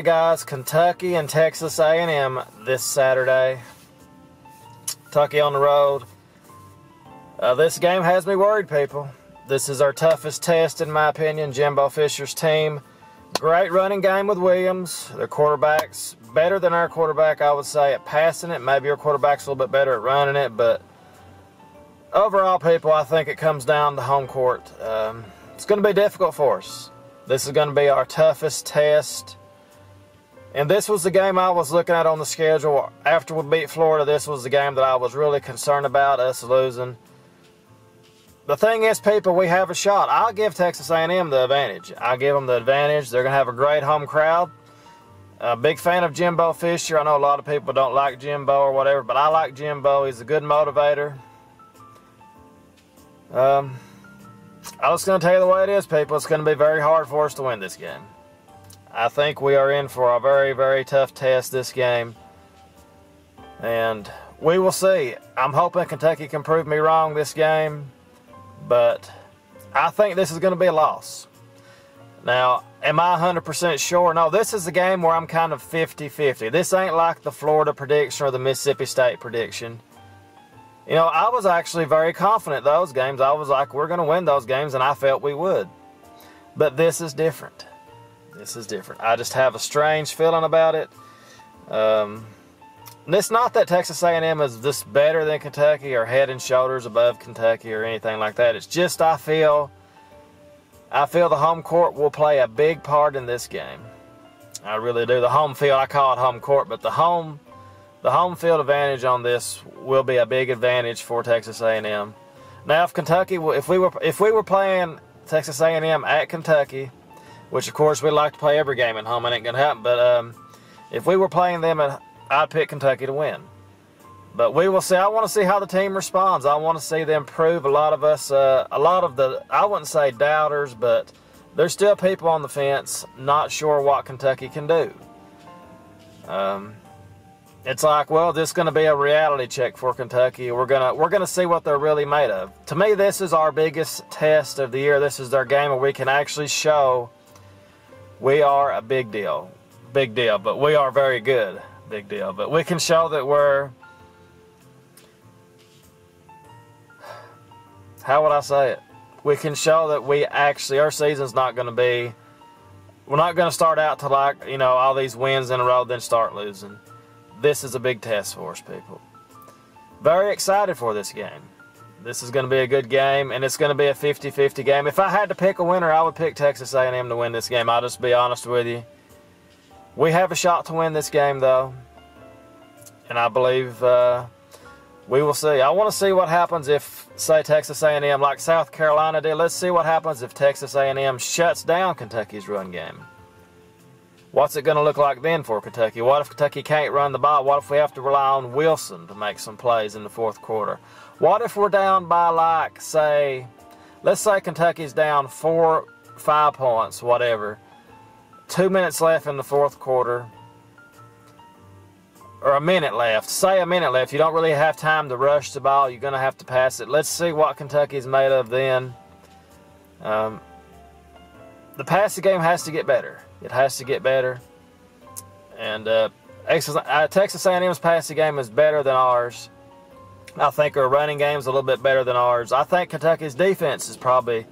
Alrighty guys, Kentucky and Texas A&M this Saturday. Kentucky on the road. This game has me worried, people. This is our toughest test, in my opinion. Jimbo Fisher's team. Great running game with Williams. Their quarterback's better than our quarterback, I would say, at passing it. Maybe our quarterback's a little bit better at running it, but overall, people, I think it comes down to home court. It's going to be difficult for us. This is going to be our toughest test. And this was the game I was looking at on the schedule. After we beat Florida, this was the game that I was really concerned about, us losing. The thing is, people, we have a shot. I'll give Texas A&M the advantage. I'll give them the advantage. They're going to have a great home crowd. A big fan of Jimbo Fisher. I know a lot of people don't like Jimbo or whatever, but I like Jimbo. He's a good motivator. I'm just going to tell you the way it is, people. It's going to be very hard for us to win this game. I think we are in for a very, very tough test this game. And we will see. I'm hoping Kentucky can prove me wrong this game. But I think this is going to be a loss. Now, am I 100% sure? No, this is a game where I'm kind of 50-50. This ain't like the Florida prediction or the Mississippi State prediction. You know, I was actually very confident those games. I was like, we're going to win those games, and I felt we would. But this is different. This is different. I just have a strange feeling about it. And it's not that Texas A&M is just better than Kentucky or head and shoulders above Kentucky or anything like that. It's just I feel the home court will play a big part in this game. I really do. The home field, I call it home court, but the home field advantage on this will be a big advantage for Texas A&M. Now, if Kentucky, if we were playing Texas A&M at Kentucky, which of course we like to play every game at home, it ain't gonna happen. But if we were playing them, I'd pick Kentucky to win. But we will see. I want to see how the team responds. I want to see them prove. A lot of us, a lot of the, I wouldn't say doubters, but there's still people on the fence, not sure what Kentucky can do. It's like, well, this is going to be a reality check for Kentucky. We're gonna see what they're really made of. To me, this is our biggest test of the year. This is their game where we can actually show we are a big deal. Big deal, but we are very good. Big deal. But we can show that we're, how would I say it? We can show that we actually, our season's not going to be, we're not going to start out to like, you know, all these wins in a row, then start losing. This is a big test for us, people. Very excited for this game. This is going to be a good game, and it's going to be a 50-50 game. If I had to pick a winner, I would pick Texas A&M to win this game. I'll just be honest with you. We have a shot to win this game, though, and I believe we will see. I want to see what happens if, say, Texas A&M, like South Carolina did. Let's see what happens if Texas A&M shuts down Kentucky's run game. What's it going to look like then for Kentucky? What if Kentucky can't run the ball? What if we have to rely on Wilson to make some plays in the fourth quarter? What if we're down by, like, say, let's say Kentucky's down 4, 5 points, whatever. 2 minutes left in the fourth quarter, or a minute left. Say a minute left. You don't really have time to rush the ball. You're going to have to pass it. Let's see what Kentucky's made of then. The passing game has to get better. It has to get better. And Texas A&M's passing game is better than ours. I think our running game is a little bit better than ours. I think Kentucky's defense is probably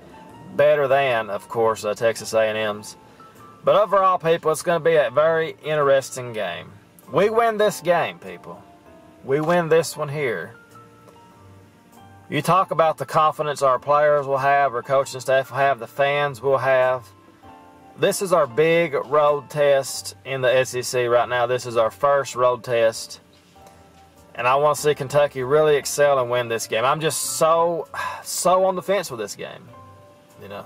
better than, of course, Texas A&M's. But overall, people, it's going to be a very interesting game. We win this game, people. We win this one here. You talk about the confidence our players will have, our coaching staff will have, the fans will have. This is our big road test in the SEC right now. This is our first road test. And I want to see Kentucky really excel and win this game. I'm just so on the fence with this game, you know.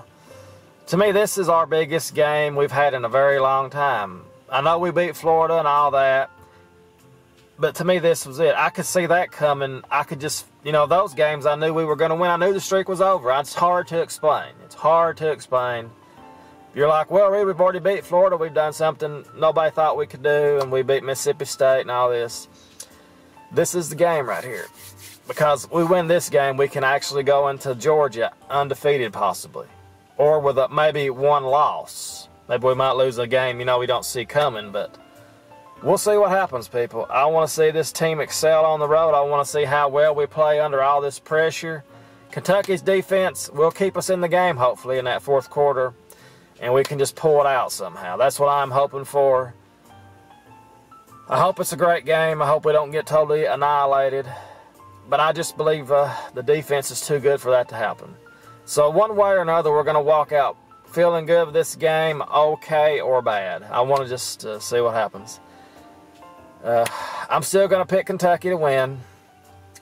To me, this is our biggest game we've had in a very long time. I know we beat Florida and all that, but to me, this was it. I could see that coming. I could just, you know, those games I knew we were going to win. I knew the streak was over. It's hard to explain. It's hard to explain. You're like, well, Reed, we've already beat Florida. We've done something nobody thought we could do, and we beat Mississippi State and all this. This is the game right here. Because we win this game, we can actually go into Georgia undefeated possibly. Or with maybe one loss. Maybe we might lose a game, you know, we don't see coming, but we'll see what happens, people. I want to see this team excel on the road. I want to see how well we play under all this pressure. Kentucky's defense will keep us in the game, hopefully, in that fourth quarter, and we can just pull it out somehow. That's what I'm hoping for. I hope it's a great game. I hope we don't get totally annihilated, but I just believe the defense is too good for that to happen. So one way or another, we're going to walk out feeling good with this game, okay or bad. I want to just see what happens. I'm still going to pick Kentucky to win.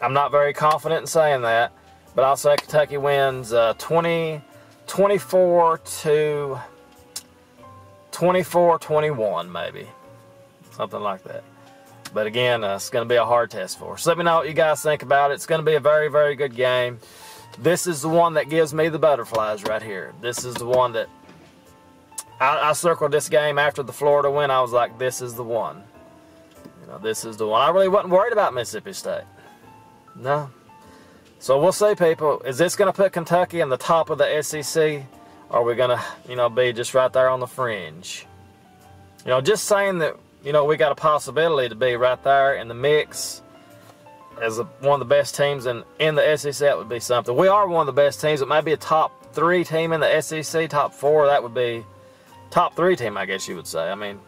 I'm not very confident in saying that, but I'll say Kentucky wins 24-21 maybe. Something like that. But again, it's going to be a hard test for us. Let me know what you guys think about it. It's going to be a very, very good game. This is the one that gives me the butterflies right here. This is the one that I circled this game after the Florida win. I was like, this is the one. You know, this is the one. I really wasn't worried about Mississippi State. No. So we'll see, people. Is this going to put Kentucky in the top of the SEC? Or are we going to, you know, be just right there on the fringe? You know, just saying that, you know, we got a possibility to be right there in the mix as one of the best teams in the SEC, that would be something. We are one of the best teams. It might be a top 3 team in the SEC, top 4. That would be top 3 team, I guess you would say. I mean,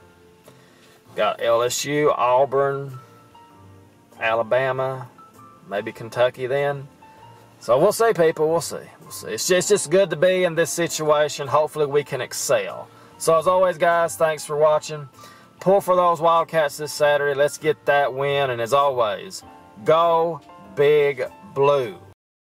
got LSU, Auburn, Alabama, maybe Kentucky then. So we'll see, people. We'll see. We'll see. It's just good to be in this situation. Hopefully we can excel. So as always, guys, thanks for watching. Pull for those Wildcats this Saturday. Let's get that win. And as always, go Big Blue.